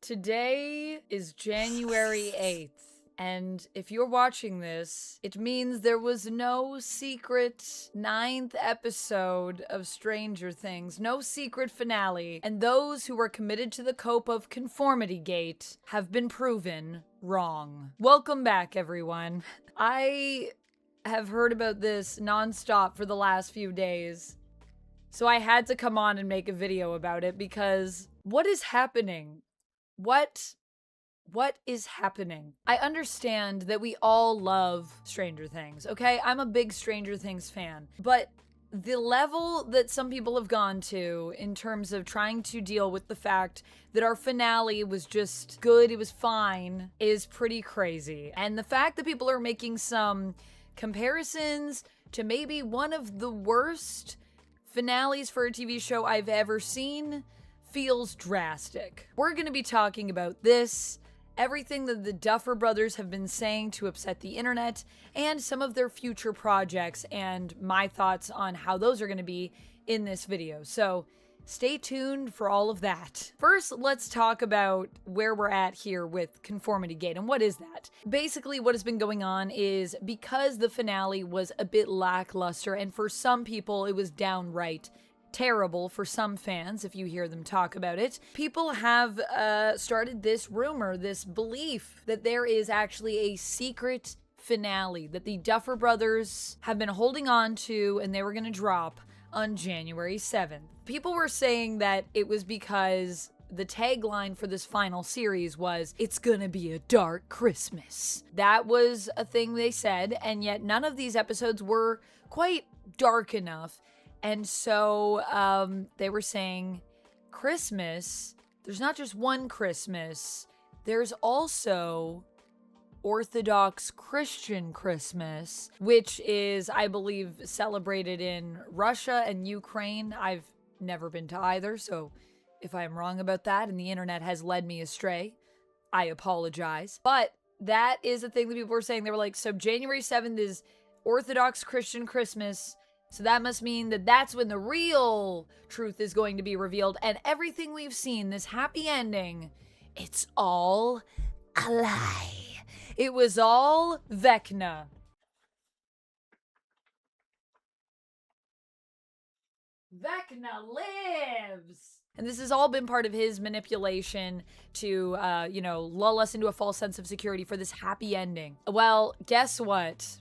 Today is January 8th, and if you're watching this, it means there was no secret 9th episode of Stranger Things, no secret finale, and those who were committed to the cope of Conformity Gate have been proven wrong. Welcome back, everyone. I have heard about this nonstop for the last few days, so I had to come on and make a video about it because what is happening? What is happening? I understand that we all love Stranger Things, okay? I'm a big Stranger Things fan, but the level that some people have gone to in terms of trying to deal with the fact that our finale was just good, it was fine, is pretty crazy. And the fact that people are making some comparisons to maybe one of the worst finales for a TV show I've ever seen feels drastic. We're going to be talking about this, everything that the Duffer Brothers have been saying to upset the internet, and some of their future projects, and my thoughts on how those are going to be in this video. So stay tuned for all of that. First, let's talk about where we're at here with Conformity Gate, and what is that? Basically, what has been going on is because the finale was a bit lackluster, and for some people, it was downright terrible for some fans, if you hear them talk about it. People have started this rumor, this belief that there is actually a secret finale that the Duffer Brothers have been holding on to and they were going to drop on January 7th. People were saying that it was because the tagline for this final series was, "It's gonna be a dark Christmas." That was a thing they said, and yet none of these episodes were quite dark enough. And so they were saying Christmas, there's not just one Christmas, there's also Orthodox Christian Christmas, which is, I believe, celebrated in Russia and Ukraine. I've never been to either, so if I'm wrong about that and the internet has led me astray, I apologize. But that is the thing that people were saying. They were like, so January 7th is Orthodox Christian Christmas, so that must mean that that's when the real truth is going to be revealed. And everything we've seen, this happy ending, it's all a lie. It was all Vecna. Vecna lives! And this has all been part of his manipulation to, lull us into a false sense of security for this happy ending. Well, guess what?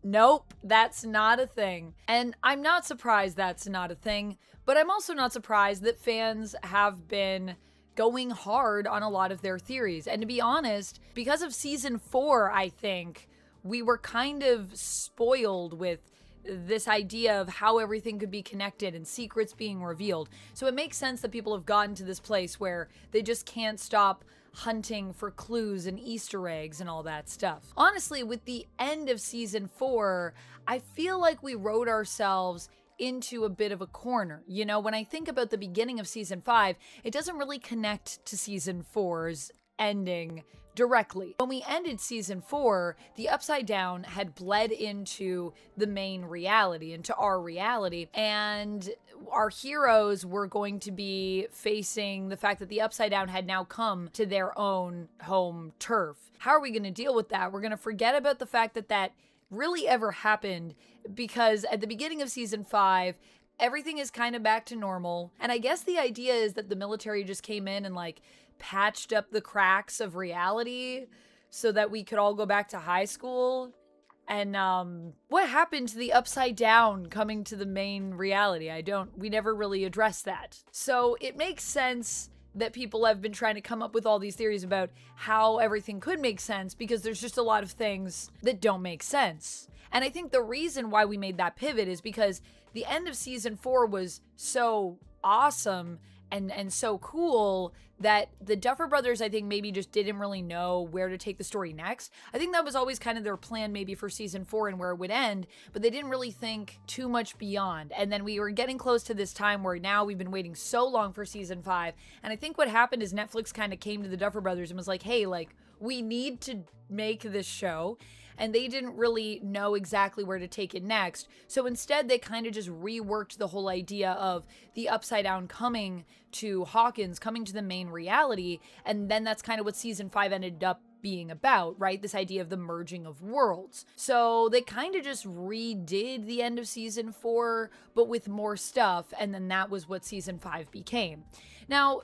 Nope, that's not a thing. And I'm not surprised that's not a thing, but I'm also not surprised that fans have been going hard on a lot of their theories. And to be honest, because of season 4, I think, we were kind of spoiled with this idea of how everything could be connected and secrets being revealed. So it makes sense that people have gotten to this place where they just can't stop hunting for clues and Easter eggs and all that stuff. Honestly, with the end of season 4, I feel like we wrote ourselves into a bit of a corner. You know, when I think about the beginning of season 5, it doesn't really connect to season 4's ending directly. When we ended season 4, the Upside Down had bled into the main reality, into our reality, and our heroes were going to be facing the fact that the Upside Down had now come to their own home turf. How are we going to deal with that? We're going to forget about the fact that that really ever happened, because at the beginning of season 5, everything is kind of back to normal. And I guess the idea is that the military just came in and patched up the cracks of reality so that we could all go back to high school. And what happened to the Upside Down coming to the main reality? We never really addressed that. So it makes sense that people have been trying to come up with all these theories about how everything could make sense, because there's just a lot of things that don't make sense. And I think the reason why we made that pivot is because the end of season 4 was so awesome and so cool that the Duffer Brothers, I think, maybe just didn't really know where to take the story next. I think that was always kind of their plan maybe for season 4 and where it would end, but they didn't really think too much beyond. And then we were getting close to this time where now we've been waiting so long for season 5. And I think what happened is Netflix kind of came to the Duffer Brothers and was like, hey, we need to make this show. And they didn't really know exactly where to take it next. So instead, they kind of just reworked the whole idea of the Upside Down coming to Hawkins, coming to the main reality. And then that's kind of what season 5 ended up being about, right? This idea of the merging of worlds. So they kind of just redid the end of season 4, but with more stuff. And then that was what season 5 became. Now,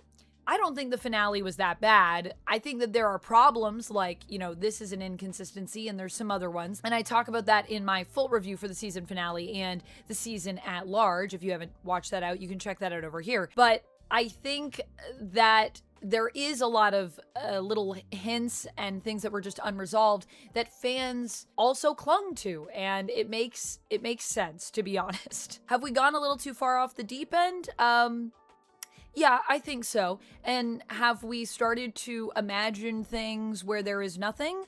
I don't think the finale was that bad. I think that there are problems like, this is an inconsistency and there's some other ones. And I talk about that in my full review for the season finale and the season at large. If you haven't watched that out, you can check that out over here. But I think that there is a lot of little hints and things that were just unresolved that fans also clung to, and it makes sense, to be honest. Have we gone a little too far off the deep end? Yeah, I think so. And have we started to imagine things where there is nothing?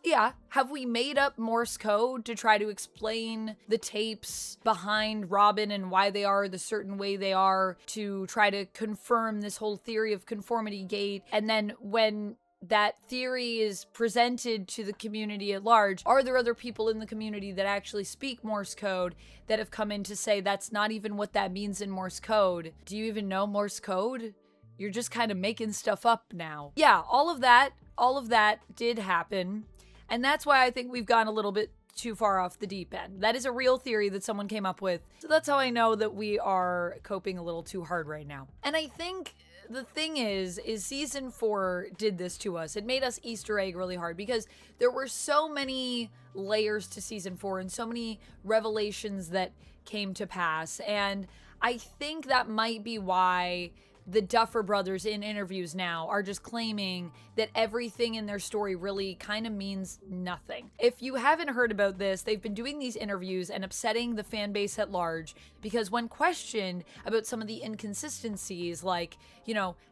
Yeah. Have we made up Morse code to try to explain the tapes behind Robin and why they are the certain way they are, to try to confirm this whole theory of conformity gate? And then when that theory is presented to the community at large, are there other people in the community that actually speak Morse code that have come in to say that's not even what that means in Morse code? Do you even know Morse code? You're just kind of making stuff up now. Yeah, all of that did happen. And that's why I think we've gone a little bit too far off the deep end. That is a real theory that someone came up with. So that's how I know that we are coping a little too hard right now. And I think the thing is season 4 did this to us. It made us Easter egg really hard because there were so many layers to season 4 and so many revelations that came to pass. And I think that might be why the Duffer Brothers in interviews now are just claiming that everything in their story really kind of means nothing. If you haven't heard about this, they've been doing these interviews and upsetting the fan base at large because when questioned about some of the inconsistencies, like,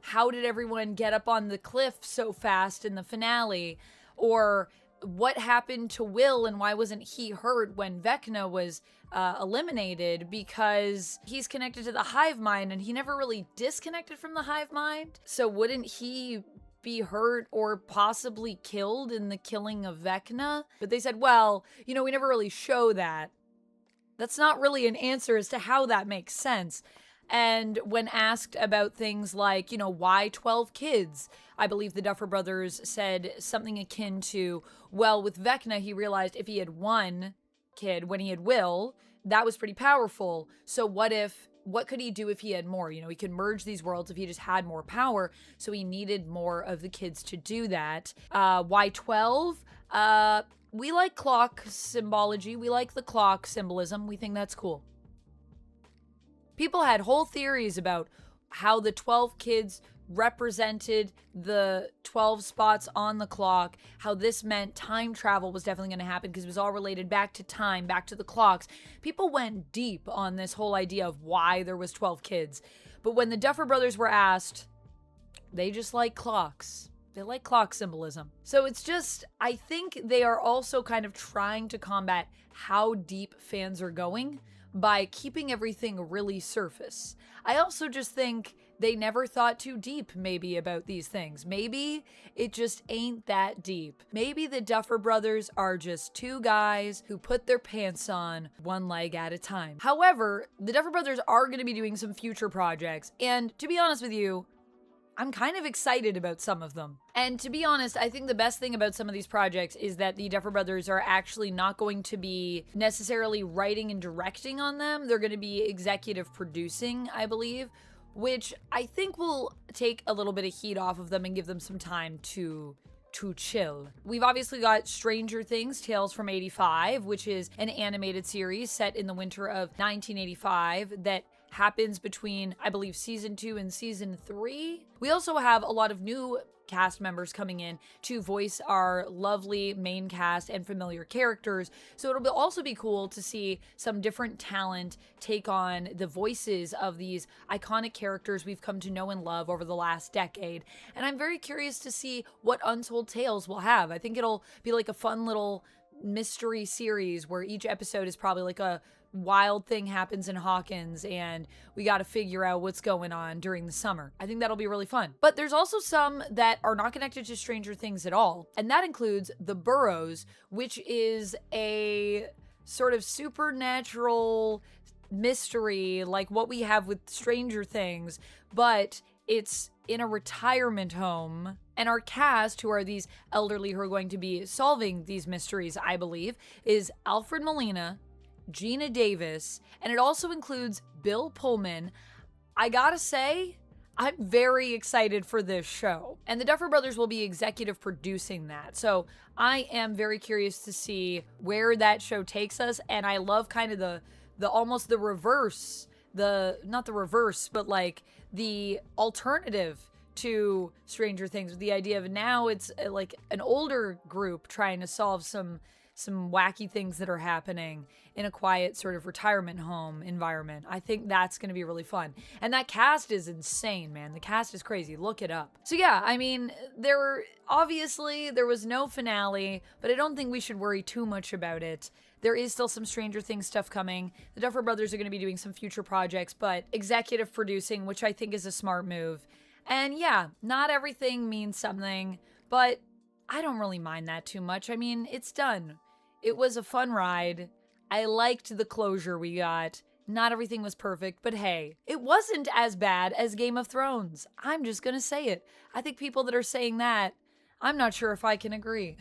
how did everyone get up on the cliff so fast in the finale? Or what happened to Will and why wasn't he hurt when Vecna was eliminated? Because he's connected to the hive mind and he never really disconnected from the hive mind. So wouldn't he be hurt or possibly killed in the killing of Vecna? But they said, well, we never really show that. That's not really an answer as to how that makes sense. And when asked about things like, why 12 kids? I believe the Duffer Brothers said something akin to, well, with Vecna, he realized if he had one kid when he had Will, that was pretty powerful. So what could he do if he had more? He could merge these worlds if he just had more power. So he needed more of the kids to do that. Why 12? We like clock symbology. We like the clock symbolism. We think that's cool. People had whole theories about how the 12 kids represented the 12 spots on the clock, how this meant time travel was definitely going to happen because it was all related back to time, back to the clocks. People went deep on this whole idea of why there was 12 kids. But when the Duffer Brothers were asked, they just like clocks. They like clock symbolism. So it's just, I think they are also kind of trying to combat how deep fans are going by keeping everything really surface. I also just think they never thought too deep maybe about these things. Maybe it just ain't that deep. Maybe the Duffer Brothers are just two guys who put their pants on one leg at a time. However, the Duffer Brothers are going to be doing some future projects, and to be honest with you, I'm kind of excited about some of them. And to be honest, I think the best thing about some of these projects is that the Duffer Brothers are actually not going to be necessarily writing and directing on them. They're going to be executive producing, I believe, which I think will take a little bit of heat off of them and give them some time to chill. We've obviously got Stranger Things Tales from 85, which is an animated series set in the winter of 1985 that happens between, I believe, season 2 and season 3. We also have a lot of new cast members coming in to voice our lovely main cast and familiar characters. So it'll also be cool to see some different talent take on the voices of these iconic characters we've come to know and love over the last decade. And I'm very curious to see what Untold Tales will have. I think it'll be like a fun little mystery series where each episode is probably like a wild thing happens in Hawkins and we got to figure out what's going on during the summer. I think that'll be really fun. But there's also some that are not connected to Stranger Things at all, and that includes The Burrows, which is a sort of supernatural mystery like what we have with Stranger Things, but it's in a retirement home. And our cast, who are these elderly who are going to be solving these mysteries, I believe, is Alfred Molina, Gina Davis, and it also includes Bill Pullman. I gotta say, I'm very excited for this show. And the Duffer Brothers will be executive producing that. So I am very curious to see where that show takes us. And I love kind of the almost the reverse, not the reverse, but like the alternative to Stranger Things, with the idea of now it's like an older group trying to solve some wacky things that are happening in a quiet sort of retirement home environment. I think that's going to be really fun. And that cast is insane, man. The cast is crazy. Look it up. So yeah, I mean, there was no finale, but I don't think we should worry too much about it. There is still some Stranger Things stuff coming. The Duffer Brothers are going to be doing some future projects, but executive producing, which I think is a smart move. And yeah, not everything means something, but I don't really mind that too much. I mean, it's done. It was a fun ride. I liked the closure we got. Not everything was perfect, but hey, it wasn't as bad as Game of Thrones. I'm just gonna say it. I think people that are saying that, I'm not sure if I can agree.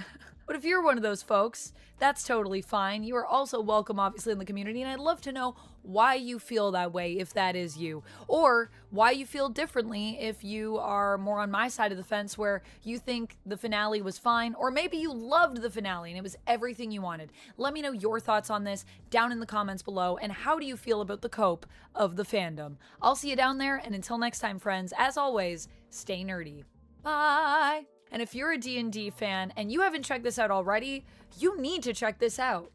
But if you're one of those folks, that's totally fine. You are also welcome, obviously, in the community, and I'd love to know why you feel that way if that is you, or why you feel differently if you are more on my side of the fence where you think the finale was fine, or maybe you loved the finale and it was everything you wanted. Let me know your thoughts on this down in the comments below, and how do you feel about the cope of the fandom? I'll see you down there, and until next time, friends, as always, stay nerdy. Bye! And if you're a D&D fan and you haven't checked this out already, you need to check this out.